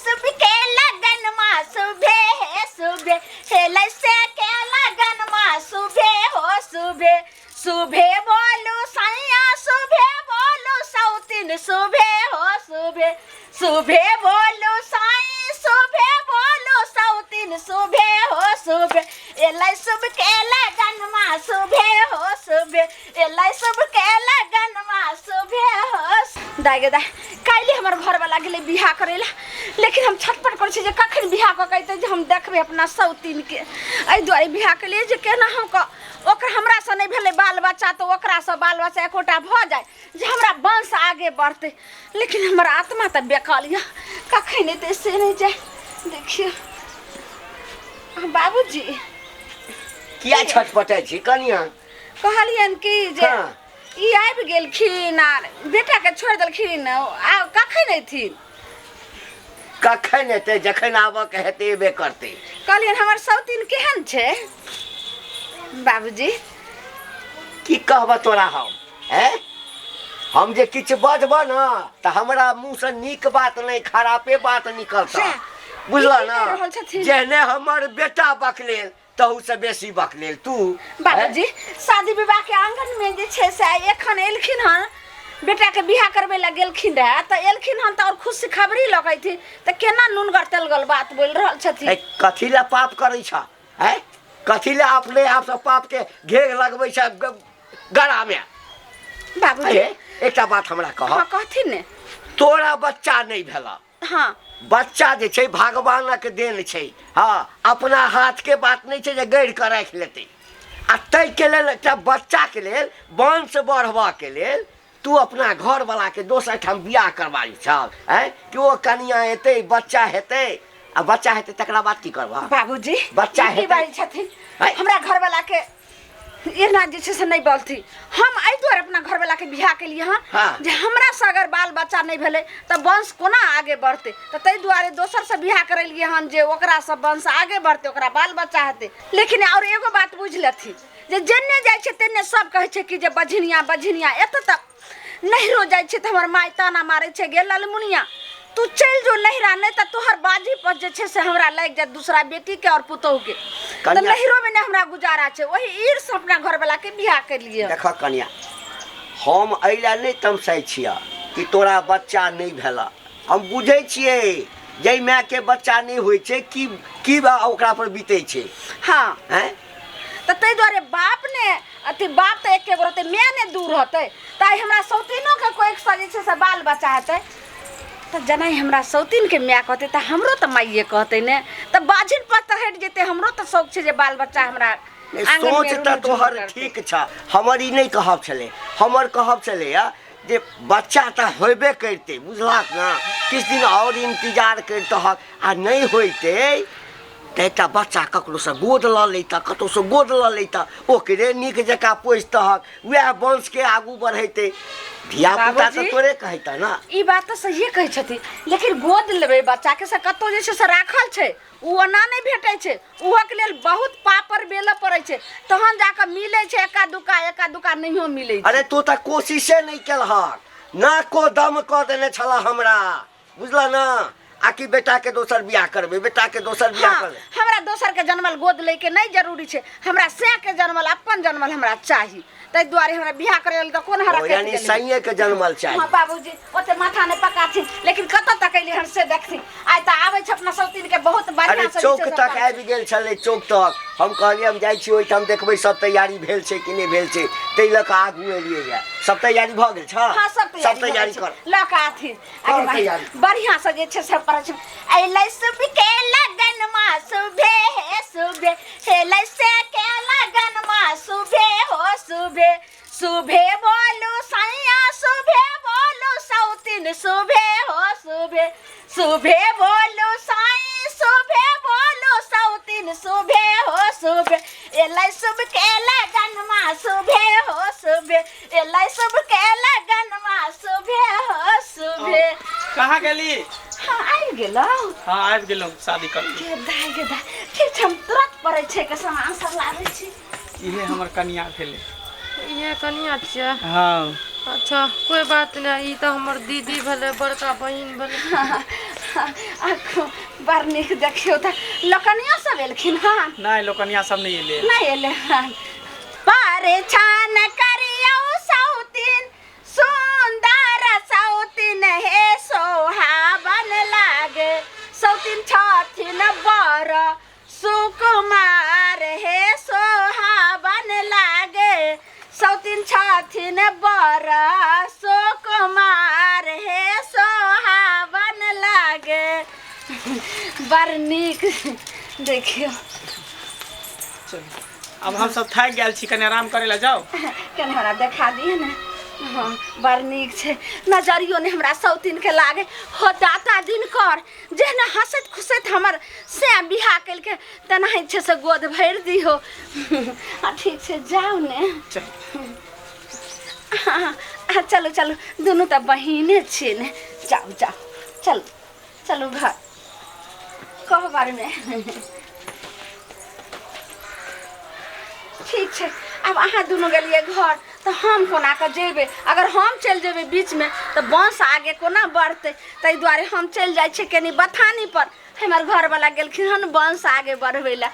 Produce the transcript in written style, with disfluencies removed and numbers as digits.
शुभ के लगन माँ शुभे है शुभे हेलै से के लगन माँ शुभे हो शुभे शुभे बोलू सैया शुभे बोलू सौतिन शुभे हो शुभे शुभे बोलू साई शुभे बोलू सौतिन शुभे हो शुभे एलै शुभ के लगन माँ शुभे हो शुभे एलै शुभ के लगन माँ शुभे हो दागे दा काल्हि हमर घर वाला गेलै बियाह करेला लेकिन हम छटपट करै छी जे कखन बियाह क कहते जे हम देखबै अपना सौतिन के एहि दुआरे बियाह के लिए जे केना हम ओकर हमरा से नहीं भेलै बाल बच्चा तो ओकरा से बाल बच्चा एकोटा भ जाए जे हमरा वंश आगे बढ़ते लेकिन हमर आत्मा त बेकल य कखन एते से नहीं जाए देखियो बाबूजी किया छटपटाई छी कनिया कहलियन कि जे ई आबि गेलखिन आर बेटा के छोड़ देलखिन आ कखन अयथिन कखन एतै जखन आबऽ के हेतै एबे करतै कहलियन हमर सौतिन केहन छै बाबूजी की कहबऽ तोरा हम जे किछु बजबऽ न तऽ हमरा मुँह से नीक बात नहीं खरापे बात निकलता बुझलऽ न जेहने हमर बेटा बकलेल तहू से बेसी बकलेल तू बाबूजी शादी विवाह के आंगन में जे छै से एखन एलखिन हन बेटा के बियाह करबे ला गेलखिन रहे त एलखिन हन त और खुशी खबरी लगै थी त केना नूनगर तेलगल बात बोल रहल छथि कथी ला पाप करै छ कथी ला अपने आप से पाप के घेर लगबै छ गड़ा में बाबूजी एकटा बात हमरा कह हां कहथिन ने तोरा बच्चा नहीं भेला हां बच्चा जे छै भगवानक देन छै हाँ अपना हाथ के बात नहीं छै जे गढ़ के राख लेते आ तै के लेल एकटा बच्चा के लेल वंश बढ़वा के लेल तू अपना घर वाला के दोसर ठाम बियाह करबाई छ कि ओ कनिया हेतै बच्चा हेतै आ बच्चा हेतै तकरा बाद की करबा बाबूजी बच्चा हेतै छथिन हमरा घर वाला के एना जे छै से नहीं बोलती हम आई द्वार अपना घर वाला के बियाह के लिए जे हमरा से अगर बाल बच्चा नहीं भेले त वंश कोना आगे बढ़ते त तै द्वारे दोसर से बियाह करलिए हन जे ओकरा से वंश आगे बढ़ते ओकरा बाल बच्चा हेते लेकिन और एगो बात बुझ लेथि जे जन्ने जाय छै तेने सब कहै छै कि जे बझिनिया एत तक नहिरो जाय छै त हमर माय ताना मारे छै गे ललमुनिया तू चल जो नहिरा नहीं त तोहर बाजी पर जे छै से हमरा लग जा दूसरा बेटी के और पुतोह के त नहिरो में नहीं हमरा गुजारा छै वही ईर से अपना घर वाला के बियाह के लिए देख कन्या हम अइला नहीं तमसाई छिया कि तोरा बच्चा नहीं भेला हम बुझै छियै जै माय के बच्चा नहीं होय छै की ओकरा पर बीते छै हां त तै द्वारे बाप ने अति बाप त एके गो रहते माय ने दूर होते ताई हमरा सौतिनो के कोई सजे छै से बाल बच्चा हेतै त जनाई हमरा सौतिन के माय कहते त हमरो त माइये कहते ने त बाजिन पर त हट जेते हमरो त शौक छै जे बाल बच्चा हमरा सोच त तोहर ठीक छ हमर ई नहीं कहब छले हमर कहब छले जे बच्चा त होबे करते बुझलक ना किछ दिन और इंतजार करतहक आ नहीं होइते तेटा बच्चा ककरो से गोद ल लेता कतो से गोद ल लेता ओकरे नीक जका पोसतहक वह वंश के आगू बढ़ैते धिया पुता त तोरे कहता ना ई बात त सही कहै छथि लेकिन गोद लेबे बच्चा के से कतो जे से राखल छै उ ओना नहीं भेटै छै उहो के लेल बहुत पापर बेले पड़ै छै तहन जाके मिलै छै एका दुका नहियो मिलै छै अरे तू त कोशिशे नहीं केलहक ना को दम क देने छला हमरा बुझला ना आकि बेटा के दोसर बियाह करबे बेटा के दोसर बियाह करबे हमरा दोसर के जन्मल गोद ले के नहीं जरूरी छै हमरा से के जन्मल अपन जन्मल हमरा चाही तै द्वारे हमरा बियाह करे ल त कोन हरा के यानी सैये के जन्मल चाही हां बाबूजी ओते माथा ने पकाथि लेकिन कत तक अइले हन से देखथि आइ त आबै छ अपना सौतिन के बहुत बढ़िया से चौक तक आबि गेल छले चौक तक हम कहलिए हम जाई छी ओइ ठाम देखबै सब तैयारी भेल छै कि नहीं भेल छै तै ल के आगू एलिए जा सब तैयारी भ गेल छ हां सब तैयारी कर ल के आथि बढ़िया से जे छै सब पर छै अइलै शुभ के लगन मा शुभे हे शुभे हेलै से के लगन मा शुभे हो शुभे शुभे बोलू सैया शुभे बोलू सौतिन शुभे हो शुभे शुभे बोलू साई शुभे बोलू सौतिन शुभे हो शुभे एलै शुभ के लगन मा शुभे हो शुभे एलै शुभ के लगन मा शुभे हो शुभे कहाँ गेली हां आइ गेलौ हां आबि गेलौ शादी कर के दाई ठीक हम तुरंत पड़ै छै के सामान सब लाबै छी इहे हमर कनिया भेले ये कनिया छियै हाँ अच्छा कोई बात नहीं ई तो हमर दीदी भेले बड़का बहिन भेले बड़ नीक देखियो त लकनिया सब एलखिन हाँ नहीं लोकनिया सब नहीं ले नहीं एले हाँ परेशान करियो सौतीन सुंदर सौतीन हे सोहावन लागे सौतीन छथिन बर सुकुमार हे सोहावन लागे सौतीन छथिन बर सुकुमार हे सोहावन लागे बड़ नीक देखियो चलो अब हम सब थक गए छी कने आराम करे ला जाओ कने हमरा देखा दिए ना हाँ बड़ नीक छे नजरियो ने हमरा सौतीन के लागे हो दाता दिन कर जेना हंसत खुसत हमर से बिहा कल के तेनाही छे से गोद भर दिहो हाँ ठीक छे जाओ ने चल हाँ चलो चलो दोनों तो बहिने छे ने जाओ जाओ चलो चलो घर कहो बारे में ठीक है अब अहाँ दोनों गलिए घर तो हम कोना के जेबे अगर हम चल जेबे बीच में तो बांस आगे कोना बढ़ते ताहि दुआरे हम चल जाए छे कनी बथानी पर हमार घर वाला गेलखिन हन बांस आगे बढ़बे ला